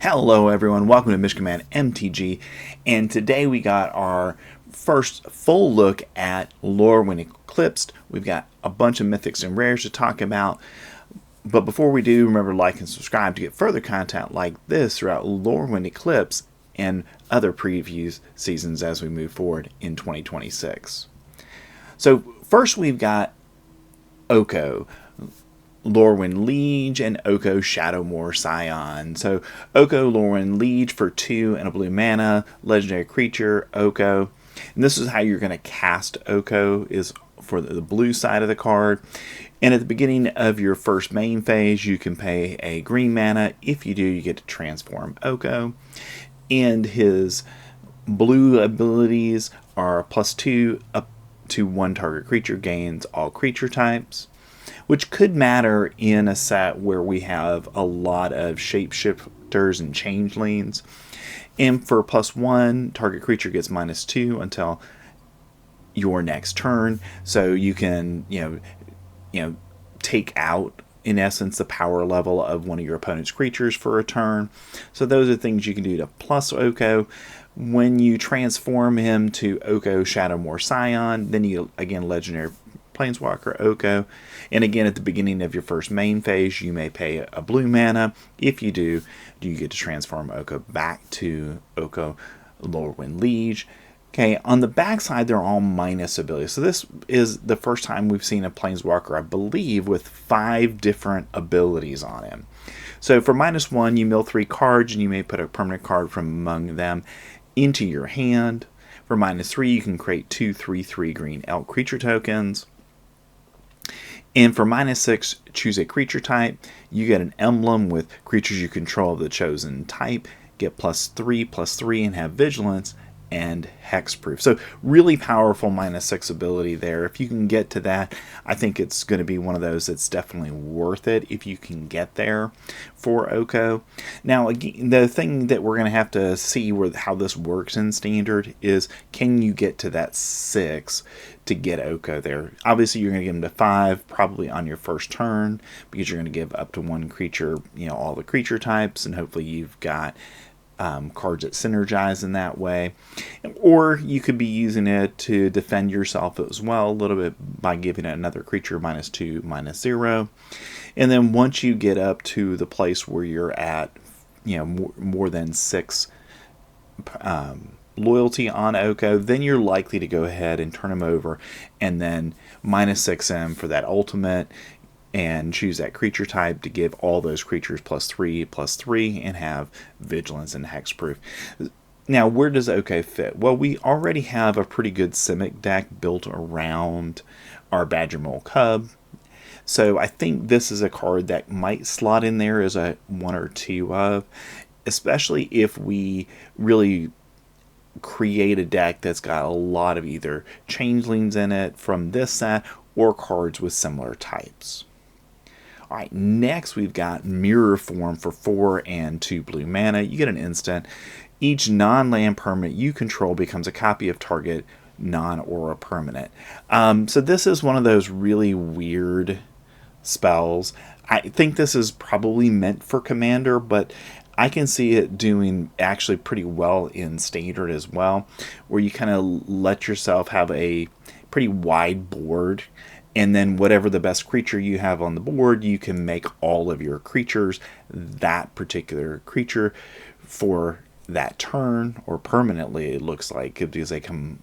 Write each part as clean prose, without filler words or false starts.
Hello everyone, welcome to Mission Command MTG, and today we got our first full look at Lorwyn Eclipsed. We've got a bunch of mythics and rares to talk about, but before we do, remember to like and subscribe to get further content like this throughout Lorwyn Eclipsed and other previews seasons as we move forward in 2026. So first we've got Oko, Lorwyn Liege, and Oko Shadowmoor Scion. So Oko Lorwyn Liege for 2 and a blue mana, legendary creature, Oko. And this is how you're going to cast Oko, is for the blue side of the card. And at the beginning of your first main phase, you can pay a green mana. If you do, you get to transform Oko. And his blue abilities are +2 up to 1 target creature gains all creature types, which could matter in a set where we have a lot of shapeshifters and changelings. And for +1, target creature gets -2 until your next turn. So you can, take out, in essence, the power level of one of your opponent's creatures for a turn. So those are things you can do to plus Oko. When you transform him to Oko Shadowmoor Scion, then you, again, legendary Planeswalker Oko. And again, at the beginning of your first main phase, you may pay a blue mana. If you do, you get to transform Oko back to Oko Lorwyn Liege. Okay, on the backside, they're all minus abilities. So this is the first time we've seen a Planeswalker, I believe, with 5 different abilities on him. So for -1, you mill 3 cards, and you may put a permanent card from among them into your hand. For -3, you can create 2 3/3 green elk creature tokens. And for -6, choose a creature type. You get an emblem with creatures you control of the chosen type, get +3/+3, and have vigilance and hexproof. So really powerful -6 ability there. If you can get to that, I think it's going to be one of those that's definitely worth it if you can get there for Oko. Now, again, the thing that we're going to have to see how this works in Standard is, can you get to that 6 to get Oko there? Obviously, you're going to give him to 5 probably on your first turn, because you're going to give up to 1 creature, all the creature types, and hopefully you've got cards that synergize in that way. Or you could be using it to defend yourself as well a little bit by giving it another creature -2, -0. And then once you get up to the place where you're at, more than 6 loyalty on Oko, then you're likely to go ahead and turn him over and then -6 him for that ultimate, and choose that creature type to give all those creatures +3/+3 and have vigilance and hexproof. Now, where does Oko fit? Well, we already have a pretty good Simic deck built around our Badger Mole Cub. So I think this is a card that might slot in there as a 1 or 2 of, especially if we really create a deck that's got a lot of either changelings in it from this set or cards with similar types. Alright, next we've got Mirror Form for 4 and 2 blue mana. You get an instant. Each non-land permanent you control becomes a copy of target non-aura permanent. So this is one of those really weird spells. I think this is probably meant for Commander, but I can see it doing actually pretty well in Standard as well, where you kind of let yourself have a pretty wide board, and then whatever the best creature you have on the board, you can make all of your creatures that particular creature for that turn, or permanently, it looks like, because they come,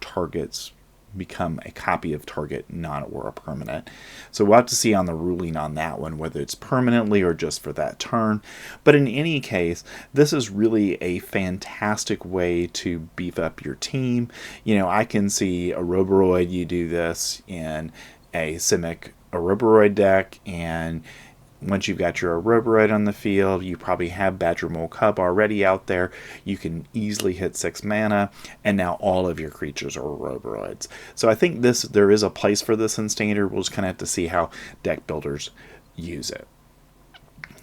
targets become a copy of target non-aura permanent. So we'll have to see on the ruling on that one, whether it's permanently or just for that turn. But in any case, this is really a fantastic way to beef up your team. I can see a Roboroid, you do this in a Simic Roboroid deck, and once you've got your Roboroid on the field, you probably have Badger Mole Cub already out there. You can easily hit 6 mana, and now all of your creatures are Roboroids. So I think there is a place for this in Standard. We'll just kind of have to see how deck builders use it.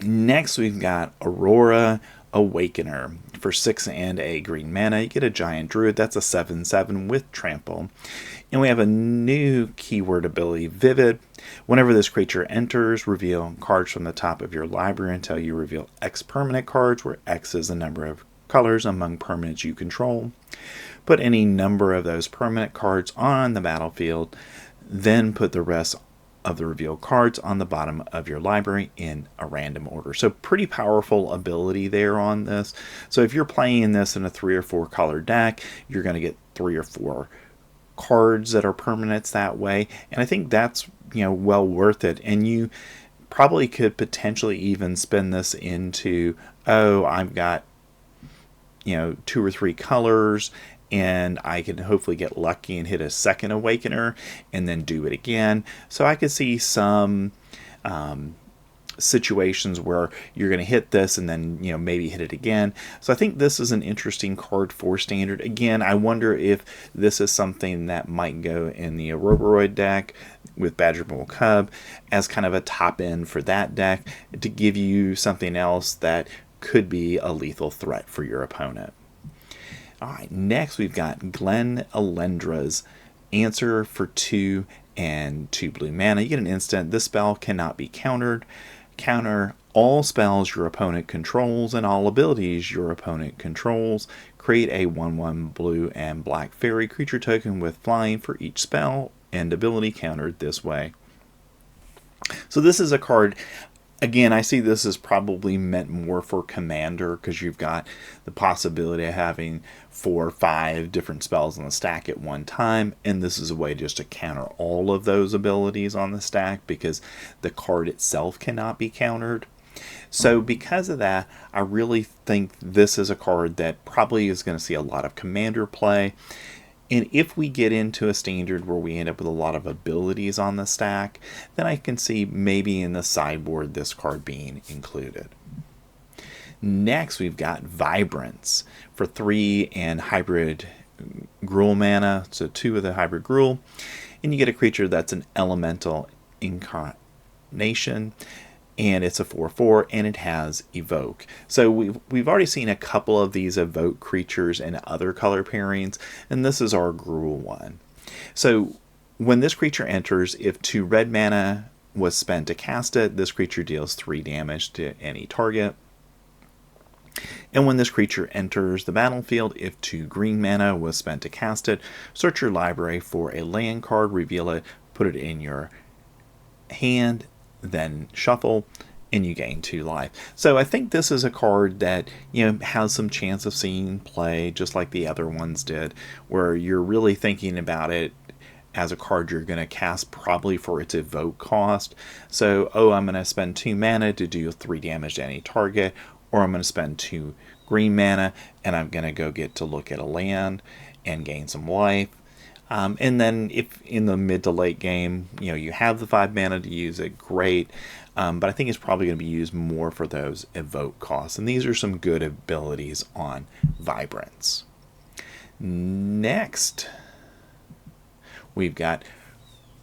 Next, we've got Aurora, Awakener. For 6 and a green mana, you get a Giant Druid. That's a 7/7 with Trample. And we have a new keyword ability, Vivid. Whenever this creature enters, reveal cards from the top of your library until you reveal X permanent cards, where X is the number of colors among permanents you control. Put any number of those permanent cards on the battlefield, then put the rest of the revealed cards on the bottom of your library in a random order. So pretty powerful ability there on this. So if you're playing this in a 3 or 4 color deck, you're going to get 3 or 4 cards that are permanents that way. And I think that's, well worth it. And you probably could potentially even spin this into, I've got, 2 or 3 colors, and I can hopefully get lucky and hit a second Awakener and then do it again. So I could see some situations where you're going to hit this and then maybe hit it again. So I think this is an interesting card for Standard. Again, I wonder if this is something that might go in the Auroboroid deck with Badgerbowl Cub as kind of a top end for that deck to give you something else that could be a lethal threat for your opponent. Alright, next we've got Glen Elendra's Answer for 2 and 2 blue mana. You get an instant. This spell cannot be countered. Counter all spells your opponent controls and all abilities your opponent controls. Create a 1/1 blue and black fairy creature token with flying for each spell and ability countered this way. So this is a card, again, I see this as probably meant more for Commander, because you've got the possibility of having 4 or 5 different spells on the stack at one time, and this is a way just to counter all of those abilities on the stack because the card itself cannot be countered. So because of that, I really think this is a card that probably is going to see a lot of Commander play. And if we get into a Standard where we end up with a lot of abilities on the stack, then I can see maybe in the sideboard this card being included. Next, we've got Vibrance for 3 and hybrid Gruul mana, so 2 with a hybrid Gruul. And you get a creature that's an elemental incarnation, and it's a 4/4, and it has Evoke. So we've already seen a couple of these Evoke creatures in other color pairings, and this is our Gruul one. So when this creature enters, if 2 red mana was spent to cast it, this creature deals 3 damage to any target. And when this creature enters the battlefield, if 2 green mana was spent to cast it, search your library for a land card, reveal it, put it in your hand, then shuffle, and you gain 2 life. So I think this is a card that has some chance of seeing play just like the other ones did, where you're really thinking about it as a card you're going to cast probably for its evoke cost. So I'm going to spend 2 mana to do 3 damage to any target, or I'm going to spend 2 green mana and I'm going to go get to look at a land and gain some life. And then if in the mid to late game, you have the 5 mana to use it, great. But I think it's probably going to be used more for those evoke costs. And these are some good abilities on Vibrance. Next, we've got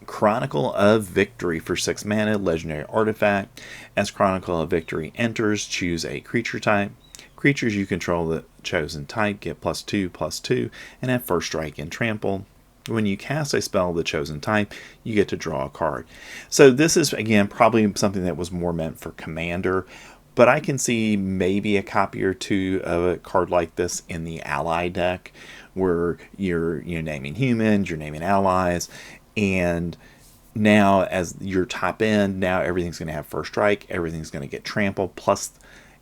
Chronicle of Victory for 6 mana, legendary artifact. As Chronicle of Victory enters, choose a creature type. Creatures you control the chosen type get +2/+2 and have first strike and trample. When you cast a spell of the chosen type, you get to draw a card. So this is, again, probably something that was more meant for Commander, but I can see maybe a copy or 2 of a card like this in the ally deck, where you're naming humans, you're naming allies, and now as your top end, now everything's going to have first strike, everything's going to get trample, plus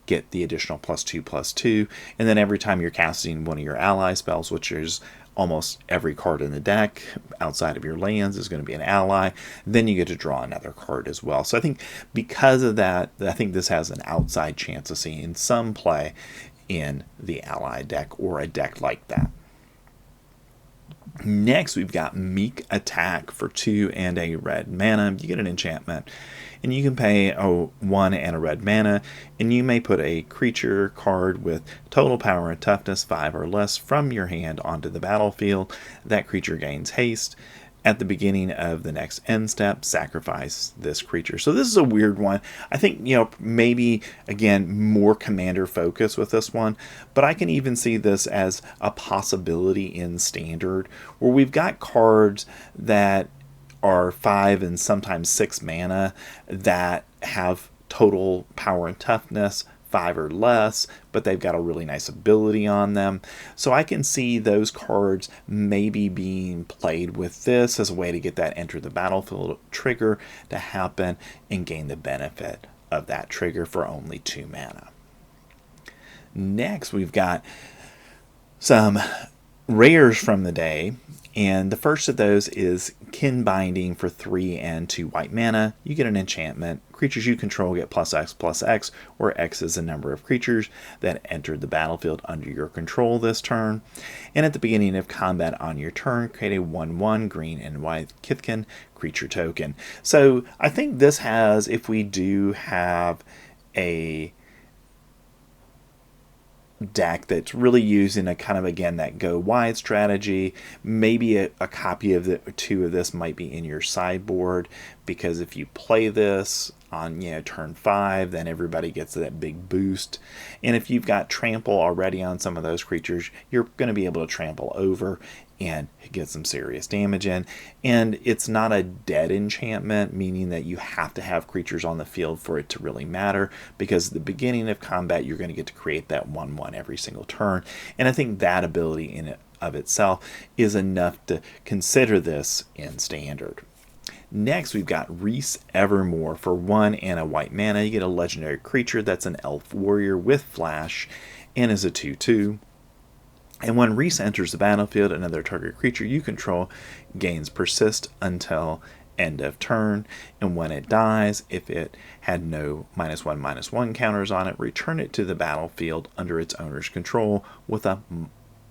get the additional +2/+2, and then every time you're casting one of your ally spells, which is almost every card in the deck outside of your lands is going to be an ally, then you get to draw another card as well. So I think because of that, I think this has an outside chance of seeing some play in the ally deck or a deck like that. Next, we've got Meek Attack for 2 and a red mana. You get an enchantment, and you can pay 1 and a red mana, and you may put a creature card with total power and toughness 5 or less from your hand onto the battlefield. That creature gains haste. at the beginning of the next end step, sacrifice this creature. So this is a weird one. I think, maybe, again, more commander focus with this one, but I can even see this as a possibility in Standard, where we've got cards that are 5 and sometimes 6 mana that have total power and toughness 5 or less, but they've got a really nice ability on them. So I can see those cards maybe being played with this as a way to get that enter the battlefield trigger to happen and gain the benefit of that trigger for only 2 mana. Next, we've got some rares from the day, and the first of those is Kin Binding for 3 and 2 white mana. You get an enchantment. Creatures you control get +X/+X, where X is the number of creatures that entered the battlefield under your control this turn. And at the beginning of combat on your turn, create a 1/1 green and white Kithkin creature token. So I think this has, if we do have a deck that's really using a kind of, again, that go wide strategy, maybe a copy of the 2 of this might be in your sideboard, because if you play this on turn 5, then everybody gets that big boost. And if you've got trample already on some of those creatures, you're going to be able to trample over and get some serious damage in. And it's not a dead enchantment, meaning that you have to have creatures on the field for it to really matter, because at the beginning of combat you're going to get to create that 1/1 every single turn. And I think that ability in it of itself is enough to consider this in Standard. Next, we've got Reese Evermore for 1 and a white mana. You get a legendary creature that's an elf warrior with flash and is a 2/2. And when Reese enters the battlefield, another target creature you control gains persist until end of turn. And when it dies, if it had no -1/-1 counters on it, return it to the battlefield under its owner's control with a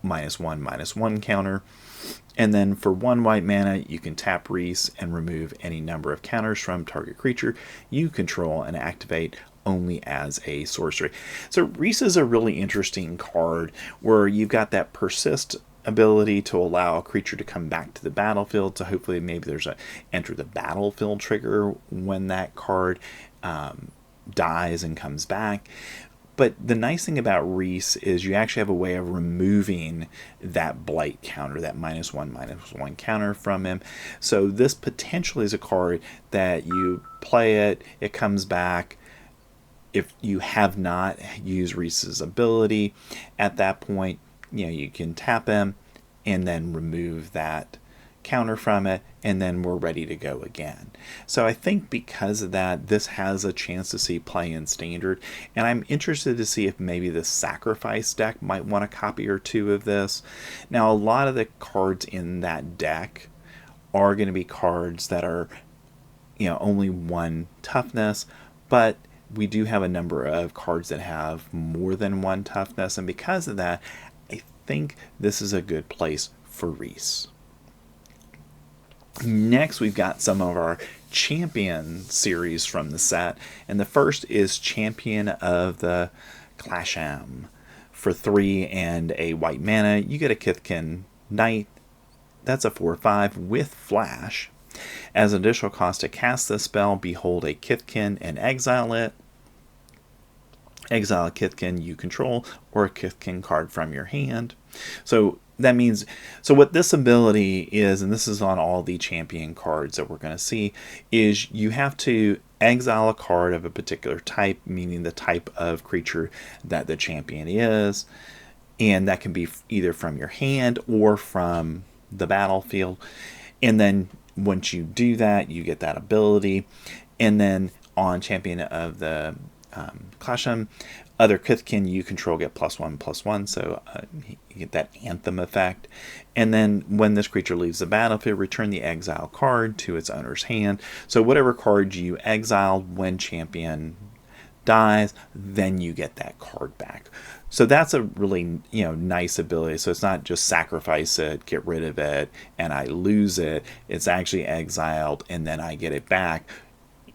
-1/-1 counter. And then for 1 white mana, you can tap Reese and remove any number of counters from target creature you control and activate only as a sorcery. So Reese is a really interesting card where you've got that persist ability to allow a creature to come back to the battlefield. So hopefully maybe there's a enter the battlefield trigger when that card dies and comes back. But the nice thing about Reese is you actually have a way of removing that blight counter, that -1/-1 counter from him. So this potentially is a card that you play it comes back. If you have not used Reese's ability, at that point, you can tap him and then remove that counter from it, and then we're ready to go again. So I think because of that, this has a chance to see play in Standard, and I'm interested to see if maybe the Sacrifice deck might want a copy or 2 of this. Now, a lot of the cards in that deck are going to be cards that are only 1 toughness, but we do have a number of cards that have more than 1 toughness, and because of that, I think this is a good place for Reese. Next, we've got some of our champion series from the set, and the first is Champion of the Clasham. For 3 and a white mana, you get a Kithkin Knight. That's a 4/5 with flash. As an additional cost to cast this spell, behold a Kithkin and exile it. Exile a Kithkin you control or a Kithkin card from your hand. So that means, so what this ability is, and this is on all the champion cards that we're going to see, is you have to exile a card of a particular type, meaning the type of creature that the champion is, and that can be either from your hand or from the battlefield. And then once you do that, you get that ability. And then on Champion of the Clasham, other Kithkin you control get +1/+1, so you get that Anthem effect. And then when this creature leaves the battlefield, return the exile card to its owner's hand. So whatever card you exiled when Champion dies, then you get that card back. So that's a really nice ability. So it's not just sacrifice it, get rid of it, and I lose it. It's actually exiled and then I get it back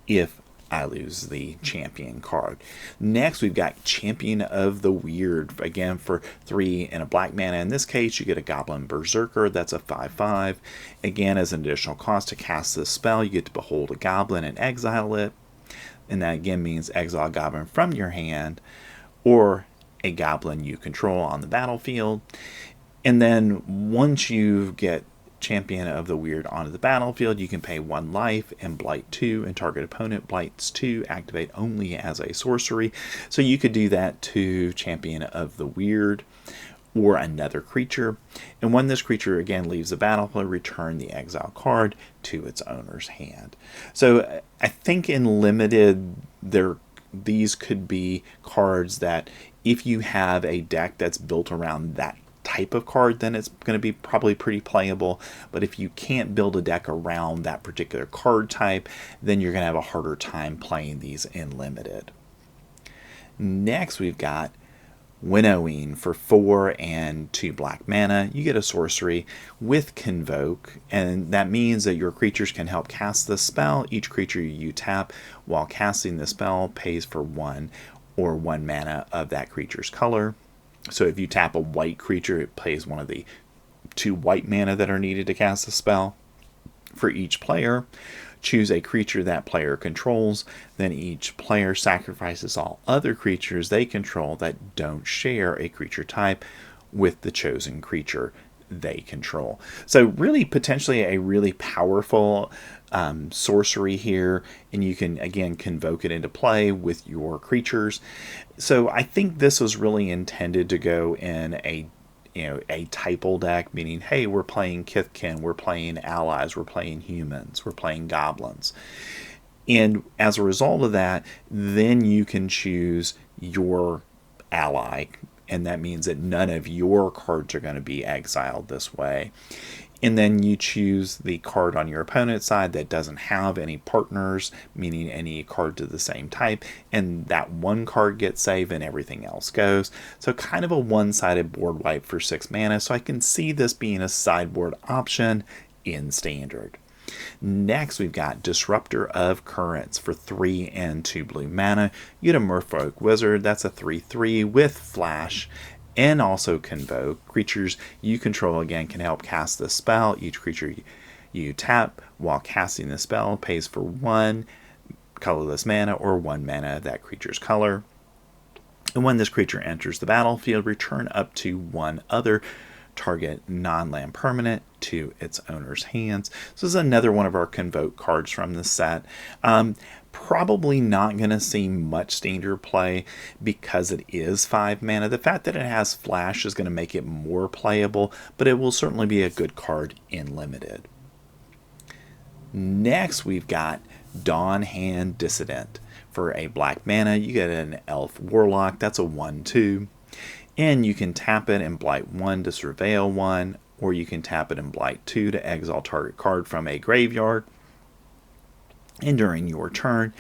if I lose the champion card. Next, we've got Champion of the Weird. Again, for 3 and a black mana. In this case, you get a Goblin Berserker. That's a 5/5. Again, as an additional cost to cast this spell, you get to behold a goblin and exile it. And that again means exile a goblin from your hand or a goblin you control on the battlefield. And then once you get Champion of the Weird onto the battlefield, you can pay 1 life and blight 2, and target opponent blights 2, activate only as a sorcery. So you could do that to Champion of the Weird or another creature. And when this creature again leaves the battlefield, return the exile card to its owner's hand. So I think in limited, these could be cards that if you have a deck that's built around that type of card, then it's going to be probably pretty playable. But if you can't build a deck around that particular card type, then you're going to have a harder time playing these in limited. Next, we've got Winnowing for 4 and 2 black mana. You get a sorcery with Convoke, and that means that your creatures can help cast the spell. Each creature you tap while casting the spell pays for 1 or 1 mana of that creature's color. So if you tap a white creature, it plays 1 of the 2 white mana that are needed to cast the spell. For each player, choose a creature that player controls. Then each player sacrifices all other creatures they control that don't share a creature type with the chosen creature they control. So really potentially a really powerful sorcery here, and you can again convoke it into play with your creatures. So I think this was really intended to go in a typal deck, meaning, hey, we're playing Kithkin, we're playing allies, we're playing humans, we're playing goblins. And as a result of that, then you can choose your ally, and that means that none of your cards are going to be exiled this way. And then you choose the card on your opponent's side that doesn't have any partners, meaning any card to the same type, and that 1 card gets saved and everything else goes. So kind of a one-sided board wipe for 6 mana, so I can see this being a sideboard option in Standard. Next, we've got Disruptor of Currents for 3 and 2 blue mana. You get a Merfolk Wizard. That's a 3/3 with Flash and also Convoke. Creatures you control again can help cast the spell. Each creature you tap while casting the spell pays for 1 colorless mana or 1 mana of that creature's color. And when this creature enters the battlefield, return up to 1 other target non-land permanent to its owner's hands. So this is another one of our Convoke cards from the set. Probably not going to see much Standard play because it is 5 mana. The fact that it has Flash is going to make it more playable, but it will certainly be a good card in Limited. Next, we've got Dawnhand Dissident. For a black mana, you get an Elf Warlock. That's a 1/2. And you can tap it and blight 1 to surveil 1, or you can tap it and blight 2 to exile target card from a graveyard. And during your turn,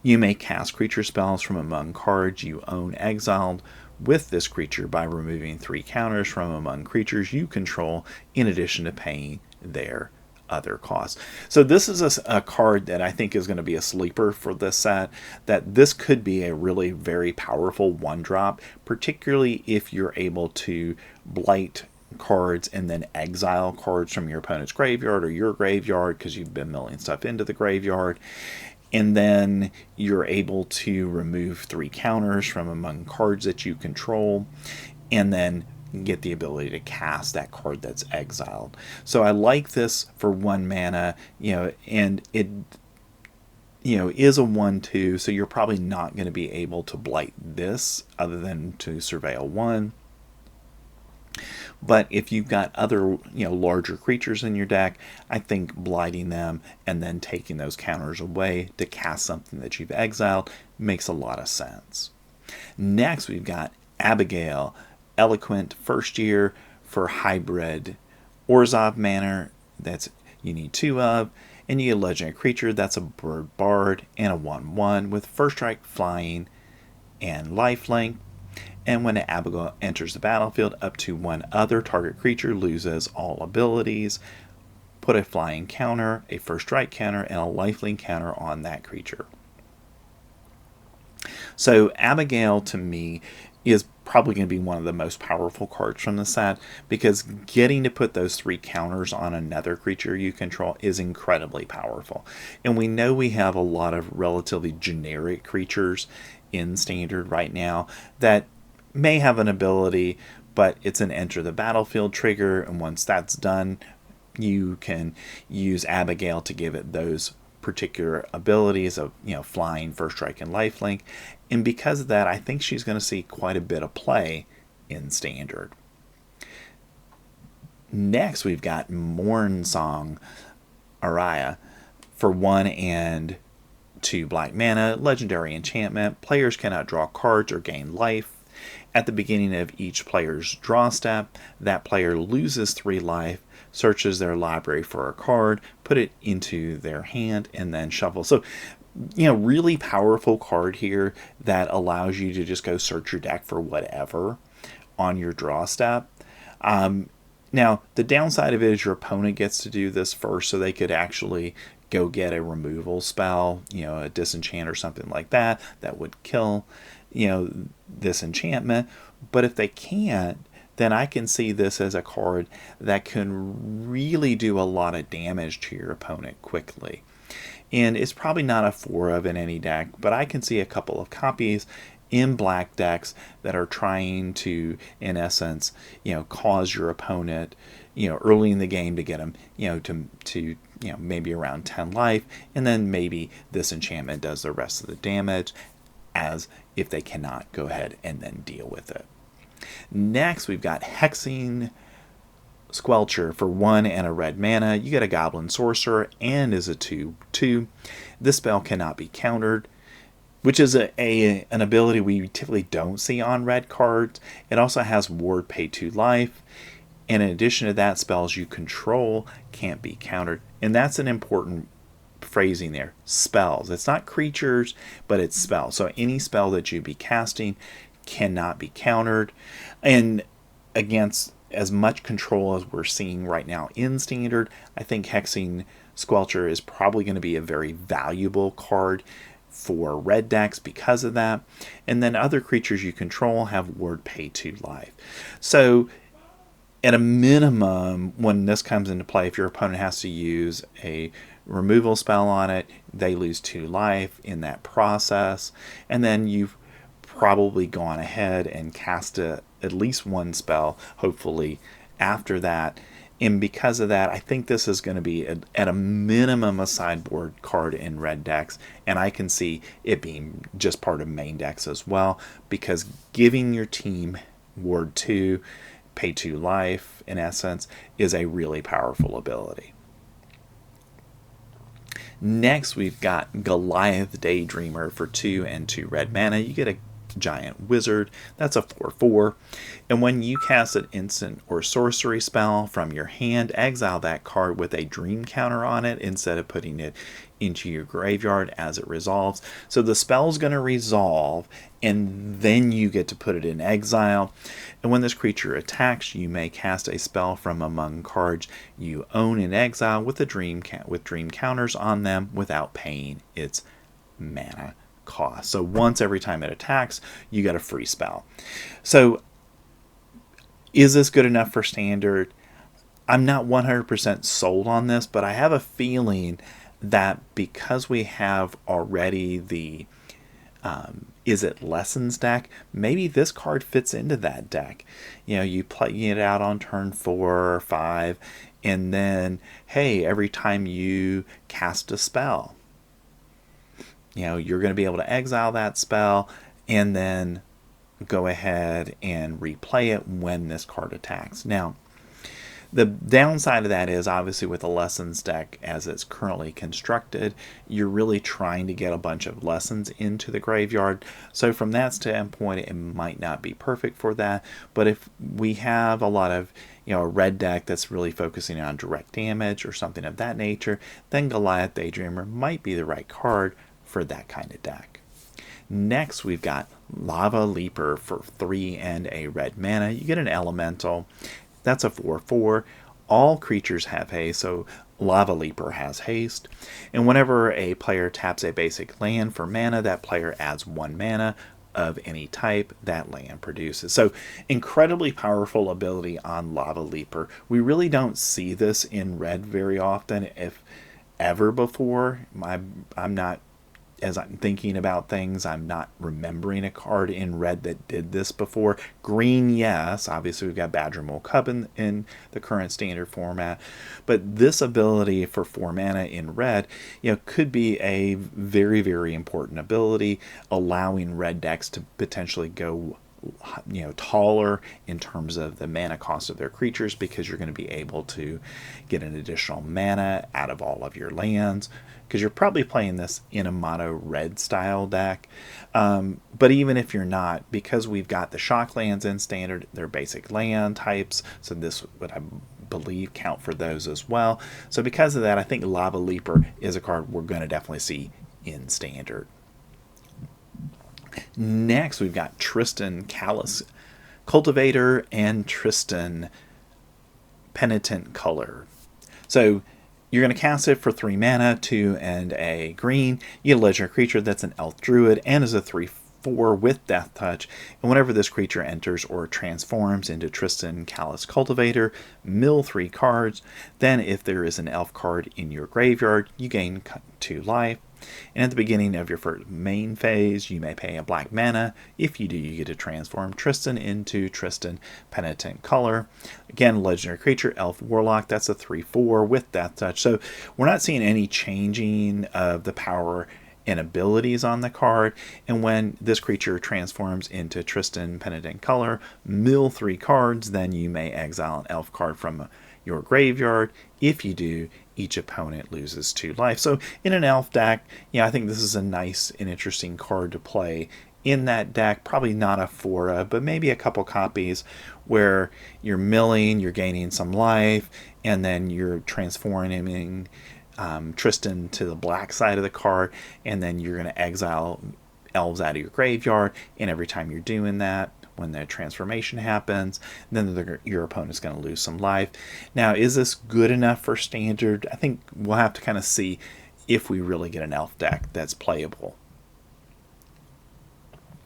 you may cast creature spells from among cards you own exiled with this creature by removing 3 counters from among creatures you control, in addition to paying their other costs. So this is a card that I think is going to be a sleeper for this set, that this could be a really very powerful 1-drop, particularly if you're able to blight cards and then exile cards from your opponent's graveyard or your graveyard because you've been milling stuff into the graveyard. And then you're able to remove 3 counters from among cards that you control, and then get the ability to cast that card that's exiled. So I like this for 1 mana, and it is a 1/2, so you're probably not going to be able to blight this other than to surveil 1. But if you've got other, larger creatures in your deck, I think blighting them and then taking those counters away to cast something that you've exiled makes a lot of sense. Next, we've got Abigail, Eloquent, first year for hybrid Orzhov Manor. That's you need 2 of. And you get a legendary creature. That's a bird bard and a 1/1 with first strike, flying, and lifelink. And when Abigail enters the battlefield, up to 1 other target creature loses all abilities. Put a flying counter, a first strike counter, and a lifelink counter on that creature. So Abigail, to me, is probably going to be one of the most powerful cards from the set, because getting to put those 3 counters on another creature you control is incredibly powerful. And we know we have a lot of relatively generic creatures in Standard right now that may have an ability, but it's an enter the battlefield trigger, and once that's done, you can use Abigail to give it those particular abilities of, flying, first strike, and lifelink. And because of that, I think she's going to see quite a bit of play in Standard. Next, we've got Mornsong Araya for 1 and 2 black mana, legendary enchantment. Players cannot draw cards or gain life. At the beginning of each player's draw step, that player loses 3 life, searches their library for a card, put it into their hand, and then shuffle. So, really powerful card here that allows you to just go search your deck for whatever on your draw step. Now, the downside of it is your opponent gets to do this first, so they could actually go get a removal spell, a disenchant or something like that would kill, this enchantment. But if they can't, then I can see this as a card that can really do a lot of damage to your opponent quickly. And it's probably not a 4 of in any deck, but I can see a couple of copies in black decks that are trying to, in essence, cause your opponent, early in the game to get them, to maybe around 10 life, and then maybe this enchantment does the rest of the damage, as if they cannot go ahead and then deal with it. Next, we've got Hexing Squelcher for 1 and a red mana. You get a Goblin Sorcerer and is a 2/2. This spell cannot be countered, which is an ability we typically don't see on red cards. It also has Ward, pay 2 life. And in addition to that, spells you control can't be countered. And that's an important phrasing there. Spells. It's not creatures, but it's spells. So any spell that you be casting cannot be countered. And against as much control as we're seeing right now in Standard, I think Hexing Squelcher is probably going to be a very valuable card for red decks because of that. And then other creatures you control have Ward, pay 2 life. So at a minimum, when this comes into play, if your opponent has to use a removal spell on it, they lose 2 life in that process. And then you've probably gone ahead and cast at least 1 spell, hopefully, after that. And because of that, I think this is going to be, at a minimum, a sideboard card in red decks. And I can see it being just part of main decks as well, because giving your team Ward 2, pay 2 life, in essence, is a really powerful ability. Next, we've got Goliath Daydreamer for 2 and 2 red mana. You get a giant wizard. That's a 4/4. And when you cast an instant or sorcery spell from your hand, exile that card with a dream counter on it instead of putting it into your graveyard as it resolves. So the spell's going to resolve, and then you get to put it in exile. And when this creature attacks, you may cast a spell from among cards you own in exile with dream counters on them without paying its mana cost. So once every time it attacks, you get a free spell. So is this good enough for Standard? I'm not 100% sold on this, but I have a feeling that because we have already the Is It Lessons deck, maybe this card fits into that deck. You play it out on turn 4 or 5, and then, hey, every time you cast a spell, you're going to be able to exile that spell and then go ahead and replay it when this card attacks. Now, the downside of that is, obviously, with the Lessons deck as it's currently constructed, you're really trying to get a bunch of Lessons into the graveyard. So from that standpoint, it might not be perfect for that. But if we have a lot of, a red deck that's really focusing on direct damage or something of that nature, then Goliath Daydreamer might be the right card for that kind of deck. Next, we've got Lava Leaper for 3 and a red mana. You get an elemental. That's a 4/4. all creatures have haste, so Lava Leaper has haste. And whenever a player taps a basic land for mana, that player adds 1 mana of any type that land produces. So incredibly powerful ability on Lava Leaper. We really don't see this in red very often, if ever before. I'm not, as I'm thinking about things, I'm not remembering a card in red that did this before. Green, yes. Obviously, we've got Badgermole Cub in the current standard format. But this ability for 4 mana in red, could be a very, very important ability, allowing red decks to potentially go taller in terms of the mana cost of their creatures, because you're going to be able to get an additional mana out of all of your lands, because you're probably playing this in a mono red style deck. But even if you're not, because we've got the shock lands in standard, they're basic land types, so this would, I believe, count for those as well. So because of that, I think Lava Leaper is a card we're going to definitely see in standard. Next, we've got Tristan Callous Cultivator and Tristan Penitent Color. So you're going to cast it for 3 mana, 2 and a green. You get a legendary creature that's an elf druid and is a 3/4 with Death Touch. And whenever this creature enters or transforms into Tristan Callous Cultivator, mill 3 cards. Then if there is an elf card in your graveyard, you gain 2 life. And at the beginning of your first main phase, you may pay a black mana. If you do, you get to transform Tristan into Tristan Penitent Color. Again, legendary creature, Elf Warlock, that's a 3/4 with Death Touch. So we're not seeing any changing of the power and abilities on the card. And when this creature transforms into Tristan Penitent Color, mill 3 cards, then you may exile an elf card from your graveyard. If you do, each opponent loses 2 life. So in an elf deck, I think this is a nice and interesting card to play in that deck. Probably not a Fora, but maybe a couple copies where you're milling, you're gaining some life, and then you're transforming Tristan to the black side of the card, and then you're going to exile elves out of your graveyard, and every time you're doing that, when the transformation happens, then your opponent's going to lose some life. Now, is this good enough for standard? I think we'll have to kind of see if we really get an elf deck that's playable.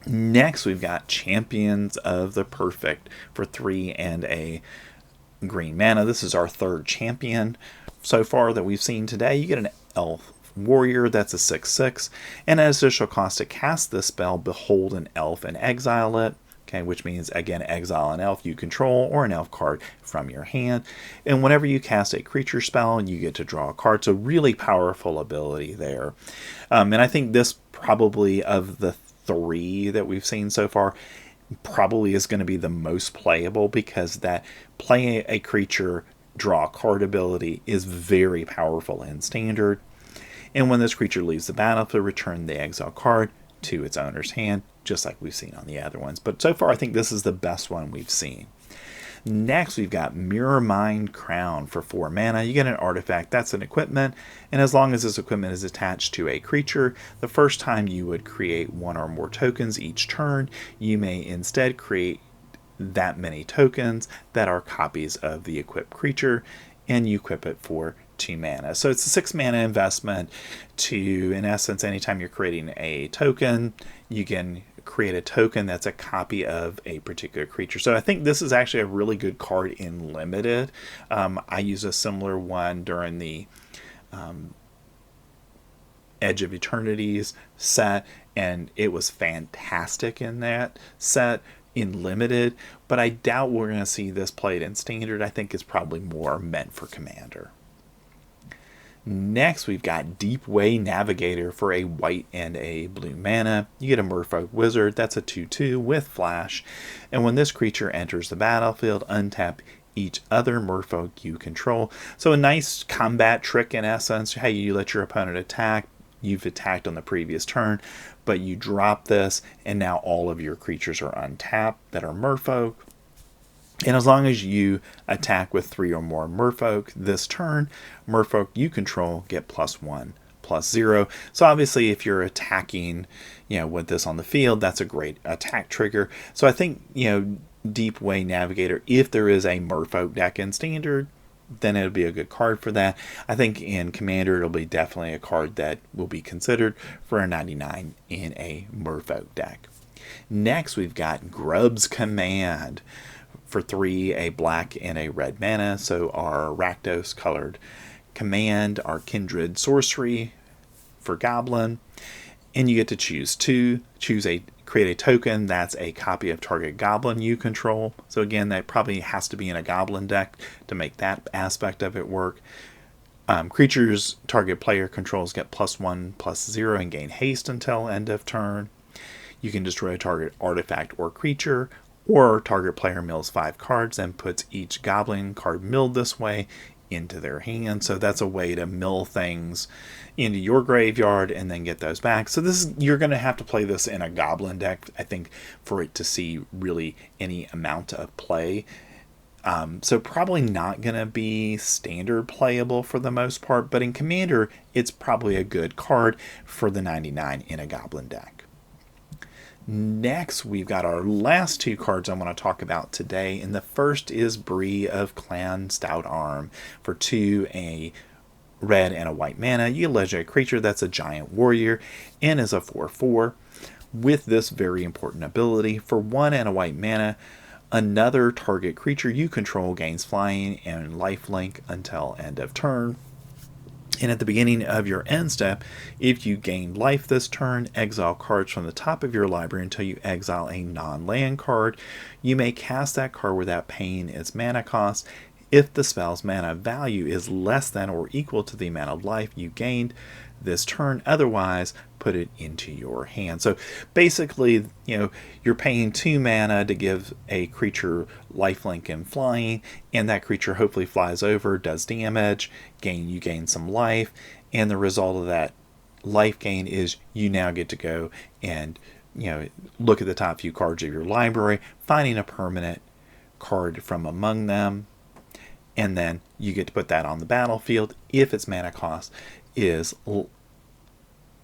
Next, we've got Champions of the Perfect for 3 and a green mana. This is our 3rd champion so far that we've seen today. You get an elf warrior, that's a 6/6, and as additional cost to cast this spell, behold an elf and exile it. Okay, which means, again, exile an elf you control or an elf card from your hand. And whenever you cast a creature spell, you get to draw a card. So really powerful ability there. And I think this probably, of the 3 that we've seen so far, probably is going to be the most playable, because that playing a creature, draw a card ability is very powerful in standard. And when this creature leaves the battlefield, return the exile card to its owner's hand, just like we've seen on the other ones. But so far, I think this is the best one we've seen. Next, we've got Mirror Mind Crown for 4 mana. You get an artifact, that's an equipment, and as long as this equipment is attached to a creature, the first time you would create 1 or more tokens each turn, you may instead create that many tokens that are copies of the equipped creature, and you equip it for 2 mana. So it's a 6 mana investment to, in essence, anytime you're creating a token, you can create a token that's a copy of a particular creature. So I think this is actually a really good card in Limited. I use a similar one during the Edge of Eternities set, and it was fantastic in that set in Limited, but I doubt we're going to see this played in Standard. I think it's probably more meant for Commander. Next, we've got Deepway Navigator for a white and a blue mana. You get a Merfolk Wizard, that's a 2/2 with Flash, and when this creature enters the battlefield, untap each other Merfolk you control. So a nice combat trick in essence. Hey, you let your opponent attack, you've attacked on the previous turn, but you drop this, and now all of your creatures are untapped that are Merfolk. And as long as you attack with 3 or more Merfolk this turn, Merfolk you control get +1/+0. So obviously, if you're attacking, with this on the field, that's a great attack trigger. So I think, Deepway Navigator, if there is a Merfolk deck in Standard, then it'll be a good card for that. I think in Commander, it'll be definitely a card that will be considered for a 99 in a Merfolk deck. Next, we've got Grub's Command. For 3, a black and a red mana. So our Rakdos colored command, our Kindred sorcery for Goblin. And you get to choose 2. Create a token that's a copy of target Goblin you control. So again, that probably has to be in a Goblin deck to make that aspect of it work. Creatures target player controls get +1/+0 and gain haste until end of turn. You can destroy a target artifact or creature, or target player mills 5 cards and puts each Goblin card milled this way into their hand. So that's a way to mill things into your graveyard and then get those back. So this is, you're going to have to play this in a Goblin deck, I think, for it to see really any amount of play. So probably not going to be standard playable for the most part, but in Commander, it's probably a good card for the 99 in a Goblin deck. Next, we've got our last 2 cards I want to talk about today, and the first is Bree of Clan Stout Arm. For 2, a red and a white mana, you get a legendary creature that's a giant warrior and is a 4/4. With this very important ability, for 1 and a white mana, another target creature you control gains flying and lifelink until end of turn. And at the beginning of your end step, if you gain life this turn, exile cards from the top of your library until you exile a non-land card. You may cast that card without paying its mana cost. If the spell's mana value is less than or equal to the amount of life you gained this turn, otherwise put it into your hand. So basically, you're paying 2 mana to give a creature lifelink and flying, and that creature hopefully flies over, does damage, you gain some life, and the result of that life gain is you now get to go and look at the top few cards of your library, finding a permanent card from among them, and then you get to put that on the battlefield if its mana cost is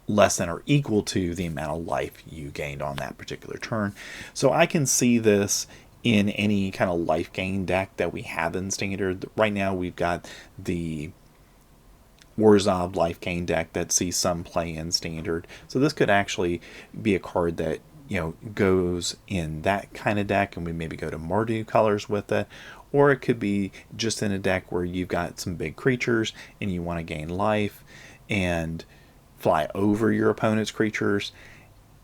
less than or equal to the amount of life you gained on that particular turn. So I can see this in any kind of life gain deck that we have in Standard. Right now we've got the Warzov life gain deck that sees some play in Standard. So this could actually be a card that goes in that kind of deck, and we maybe go to Mardu colors with it. Or it could be just in a deck where you've got some big creatures and you want to gain life and fly over your opponent's creatures.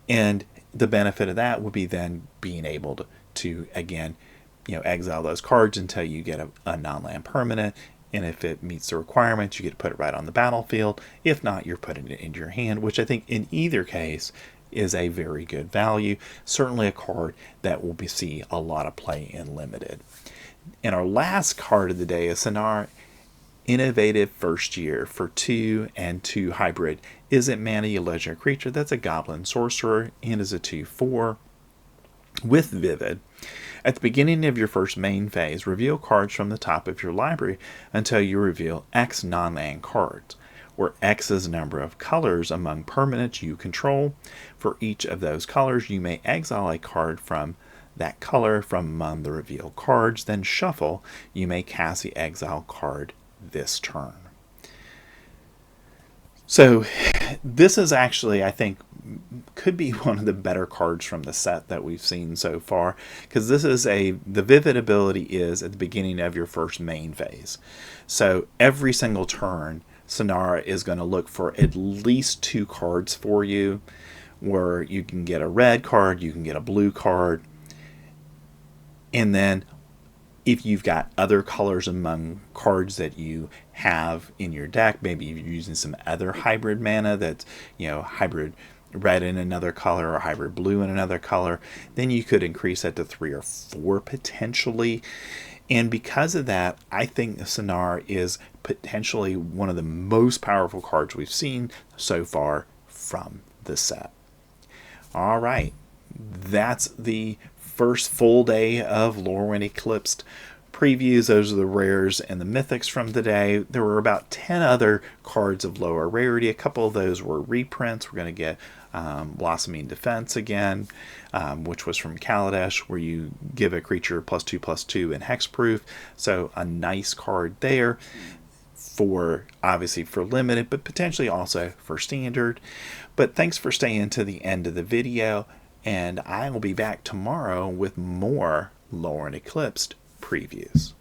And the benefit of that would be then being able to again, exile those cards until you get a non-land permanent. And if it meets the requirements, you get to put it right on the battlefield. If not, you're putting it into your hand, which I think in either case is a very good value. Certainly a card that will see a lot of play in Limited. And our last card of the day is Sonar Innovative First Year. For 2 and 2 hybrid. Isn't mana, a legendary creature that's a Goblin sorcerer and is a 2/4 with Vivid. At the beginning of your first main phase, reveal cards from the top of your library until you reveal X non-land cards, where X is the number of colors among permanents you control. For each of those colors, you may exile a card from that color from among the reveal cards, then shuffle. You may cast the exile card this turn. So this is actually, I think, could be one of the better cards from the set that we've seen so far, because this is the Vivid ability is at the beginning of your first main phase. So every single turn, Sonara is going to look for at least 2 cards for you, where you can get a red card, you can get a blue card, and then if you've got other colors among cards that you have in your deck, maybe you're using some other hybrid mana that's, hybrid red in another color or hybrid blue in another color, then you could increase that to 3 or 4 potentially. And because of that, I think Sonar is potentially one of the most powerful cards we've seen so far from the set. All right, that's the first full day of Lorwyn Eclipsed previews. Those are the rares and the mythics from the day. There were about 10 other cards of lower rarity. A couple of those were reprints. We're going to get Blossoming Defense again, which was from Kaladesh, where you give a creature +2/+2 and hexproof. So a nice card there for, obviously for limited, but potentially also for standard. But thanks for staying to the end of the video, and I will be back tomorrow with more Lorwyn Eclipsed previews.